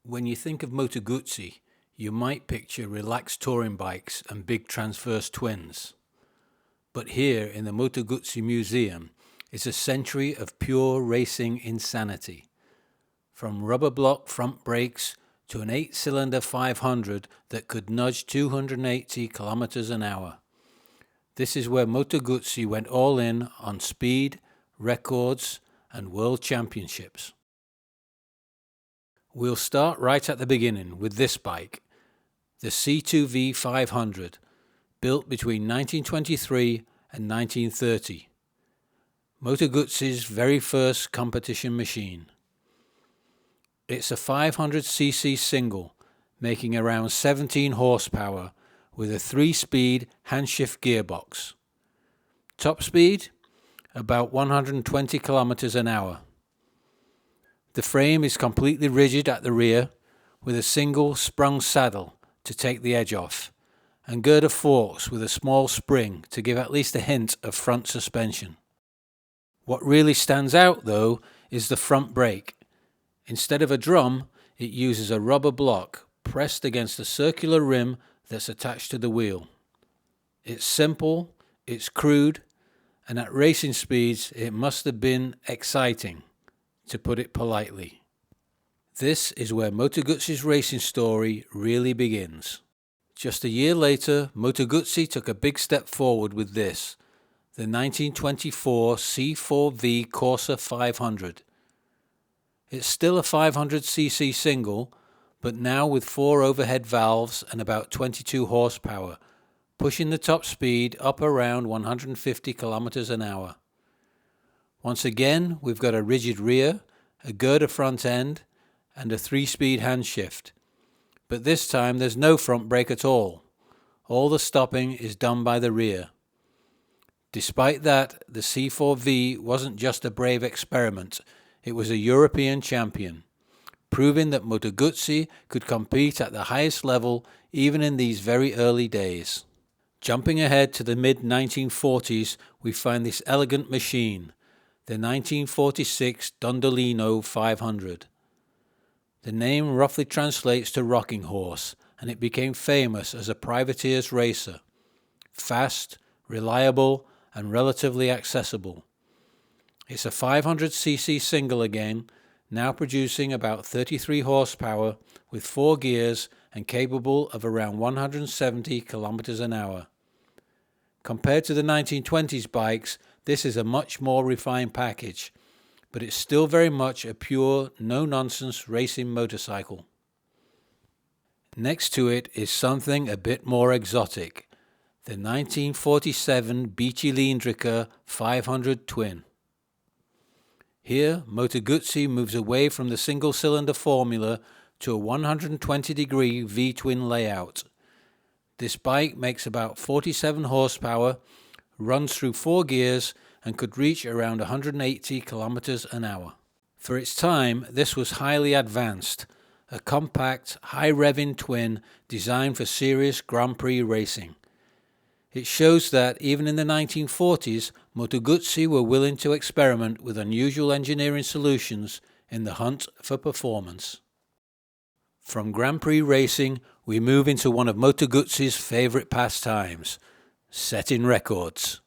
When you think of Moto Guzzi, you might picture relaxed touring bikes and big transverse twins. But here in the Moto Guzzi Museum is a century of pure racing insanity. From rubber block front brakes to an 8-cylinder 500 that could nudge 280 kilometers an hour. This is where Moto Guzzi went all in on speed, records, and world championships. We'll start right at the beginning with this bike, the C4V 500, built between 1923 and 1930. Moto Guzzi's very first competition machine. It's a 500cc single, making around 17 horsepower with a 3-speed handshift gearbox. Top speed? About 120 kilometers an hour. The frame is completely rigid at the rear with a single sprung saddle to take the edge off, and girder forks with a small spring to give at least a hint of front suspension. What really stands out though is the front brake. Instead of a drum, it uses a rubber block pressed against a circular rim that's attached to the wheel. It's simple, it's crude, and at racing speeds it must have been exciting, to put it politely. This is where Moto Guzzi's racing story really begins. Just a year later, Moto Guzzi took a big step forward with this, the 1924 C4V Corsa 500. It's still a 500cc single, but now with 4 overhead valves and about 22 horsepower, pushing the top speed up around 150 kilometers an hour. Once again, we've got a rigid rear, a girder front end, and a 3-speed handshift. But this time there's no front brake at all. All the stopping is done by the rear. Despite that, the C4V wasn't just a brave experiment, it was a European champion, proving that Moto Guzzi could compete at the highest level even in these very early days. Jumping ahead to the mid-1940s, we find this elegant machine, the 1946 Dondolino 500. The name roughly translates to rocking horse, and it became famous as a privateer's racer. Fast, reliable, and relatively accessible. It's a 500cc single again, now producing about 33 horsepower with 4 gears and capable of around 170 kilometers an hour. Compared to the 1920s bikes, this is a much more refined package, but it's still very much a pure, no-nonsense racing motorcycle. Next to it is something a bit more exotic, the 1947 Bicilindrica 500 Twin. Here, Moto Guzzi moves away from the single-cylinder formula to a 120-degree V-twin layout. This bike makes about 47 horsepower, runs through 4 gears, and could reach around 180 kilometers an hour. For its time, this was highly advanced, a compact, high-revving twin designed for serious Grand Prix racing. It shows that even in the 1940s, Moto Guzzi were willing to experiment with unusual engineering solutions in the hunt for performance. From Grand Prix racing, we move into one of Moto Guzzi's favorite pastimes, setting records.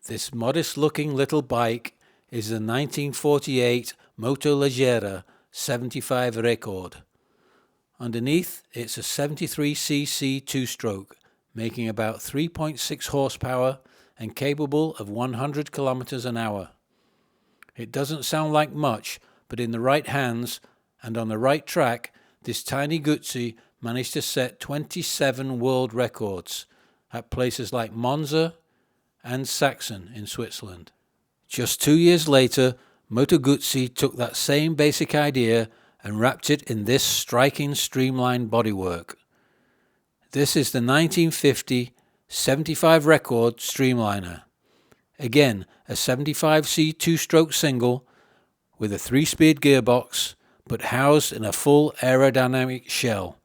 This modest-looking little bike is the 1948 Motoleggera 75 record. Underneath, it's a 73cc 2-stroke, making about 3.6 horsepower and capable of 100 kilometers an hour. It doesn't sound like much, but in the right hands and on the right track, this tiny Guzzi managed to set 27 world records at places like Monza and Sachsen in Switzerland. Just 2 years later, Moto Guzzi took that same basic idea and wrapped it in this striking streamlined bodywork. This is the 1950 75 record Streamliner. Again, a 75C 2-stroke single with a 3-speed gearbox, but housed in a full aerodynamic shell,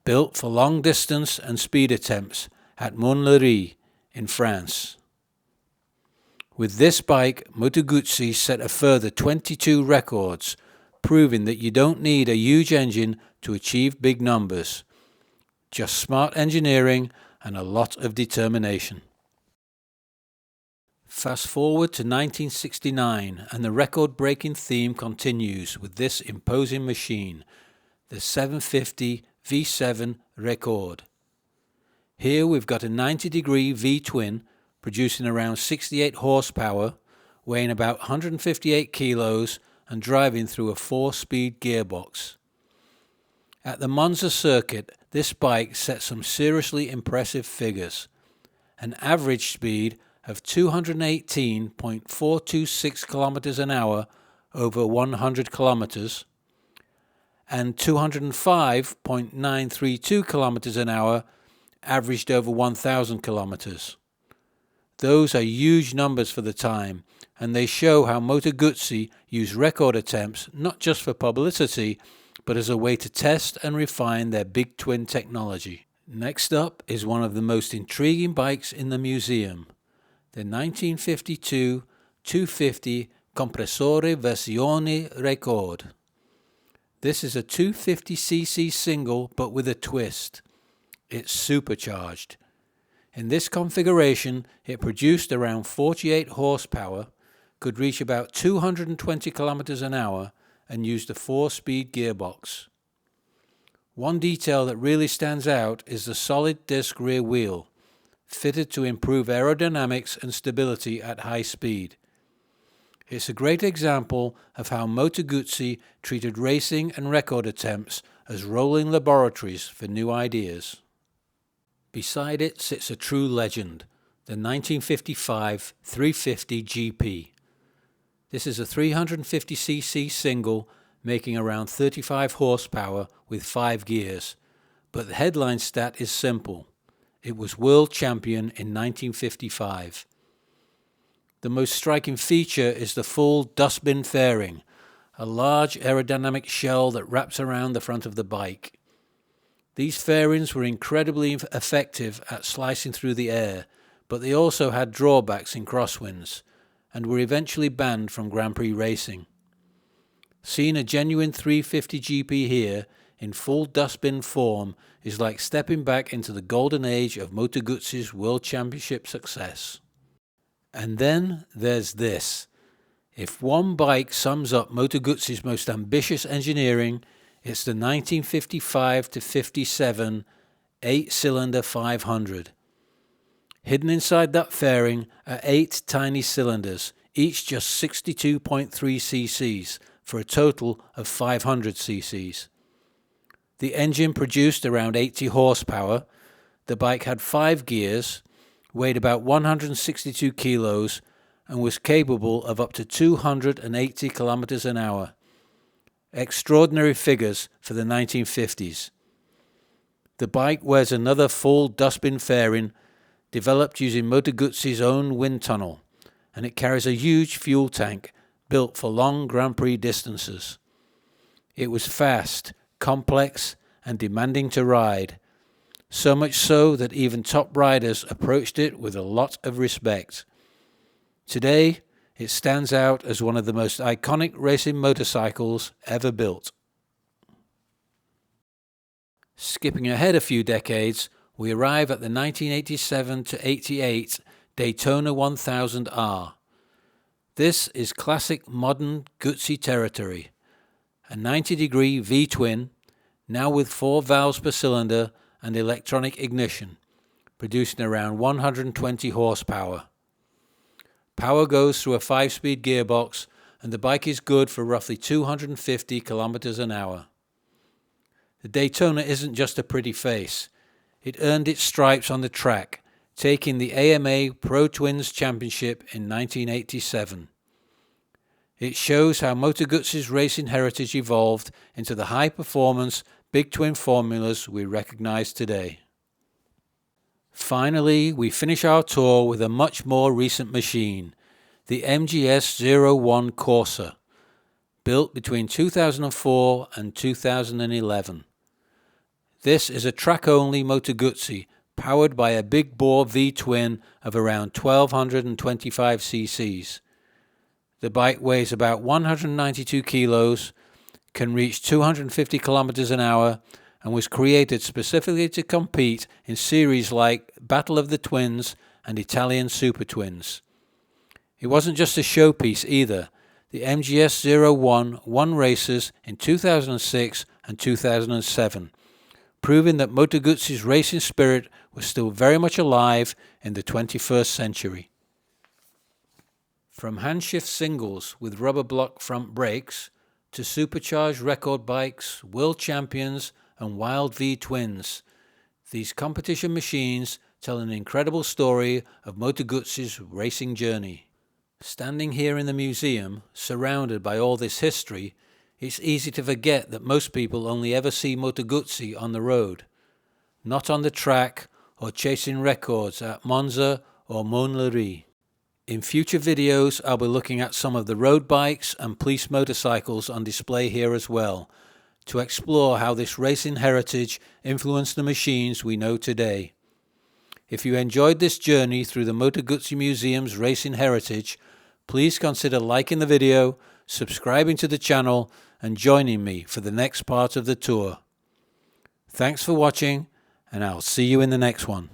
built for long distance and speed attempts at Montlhéry in France. With this bike, Moto Guzzi set a further 22 records, proving that you don't need a huge engine to achieve big numbers. Just smart engineering and a lot of determination. Fast forward to 1969 and the record-breaking theme continues with this imposing machine, the 750 V7 Record. Here we've got a 90-degree V-twin producing around 68 horsepower, weighing about 158 kilos and driving through a 4-speed gearbox. At the Monza circuit, this bike set some seriously impressive figures. An average speed of 218.426 kilometers an hour over 100 kilometers and 205.932 kilometers an hour averaged over 1,000 kilometers. Those are huge numbers for the time, and they show how Moto Guzzi use record attempts not just for publicity, but as a way to test and refine their big twin technology. Next up is one of the most intriguing bikes in the museum, the 1952 250 Compressore versione Record. This is a 250cc single but with a twist. It's supercharged. In this configuration, it produced around 48 horsepower, could reach about 220 kilometers an hour, and used a 4-speed gearbox. One detail that really stands out is the solid disc rear wheel, fitted to improve aerodynamics and stability at high speed. It's a great example of how Moto Guzzi treated racing and record attempts as rolling laboratories for new ideas. Beside it sits a true legend, the 1955 350 GP. This is a 350cc single making around 35 horsepower with 5 gears, but the headline stat is simple. It was world champion in 1955. The most striking feature is the full dustbin fairing, a large aerodynamic shell that wraps around the front of the bike. These fairings were incredibly effective at slicing through the air, but they also had drawbacks in crosswinds, and were eventually banned from Grand Prix racing. Seeing a genuine 350 GP here, in full dustbin form, is like stepping back into the golden age of Moto Guzzi's World Championship success. And then there's this. If one bike sums up Moto Guzzi's most ambitious engineering, it's the 1955-57 8-cylinder 500. Hidden inside that fairing are 8 tiny cylinders, each just 62.3 cc's, for a total of 500 cc's. The engine produced around 80 horsepower. The bike had 5 gears, weighed about 162 kilos, and was capable of up to 280 kilometers an hour. Extraordinary figures for the 1950s. The bike wears another full dustbin fairing, developed using Moto Guzzi's own wind tunnel, and it carries a huge fuel tank built for long Grand Prix distances. It was fast, complex, and demanding to ride, so much so that even top riders approached it with a lot of respect. Today, it stands out as one of the most iconic racing motorcycles ever built. Skipping ahead a few decades, we arrive at the 1987-88 Daytona 1000R. This is classic modern Guzzi territory. A 90-degree V-twin, now with 4 valves per cylinder and electronic ignition, producing around 120 horsepower. Power goes through a 5-speed gearbox, and the bike is good for roughly 250 kilometers an hour. The Daytona isn't just a pretty face. It earned its stripes on the track, taking the AMA Pro Twins Championship in 1987. It shows how Moto Guzzi's racing heritage evolved into the high-performance big twin formulas we recognize today. Finally, we finish our tour with a much more recent machine, the MGS-01 Corsa, built between 2004 and 2011. This is a track-only Moto Guzzi, powered by a big bore V-twin of around 1225 cc's. The bike weighs about 192 kilos, can reach 250 kilometers an hour and was created specifically to compete in series like Battle of the Twins and Italian Super Twins. It wasn't just a showpiece either. The MGS-01 won races in 2006 and 2007, proving that Moto Guzzi's racing spirit was still very much alive in the 21st century. From handshift singles with rubber block front brakes to supercharged record bikes, world champions and Wild V twins, these competition machines tell an incredible story of Moto Guzzi's racing journey. Standing here in the museum, surrounded by all this history, it's easy to forget that most people only ever see Moto Guzzi on the road, not on the track or chasing records at Monza or Montlhéry. In future videos, I'll be looking at some of the road bikes and police motorcycles on display here as well, to explore how this racing heritage influenced the machines we know today. If you enjoyed this journey through the Moto Guzzi Museum's racing heritage, please consider liking the video, subscribing to the channel, and joining me for the next part of the tour. Thanks for watching, and I'll see you in the next one.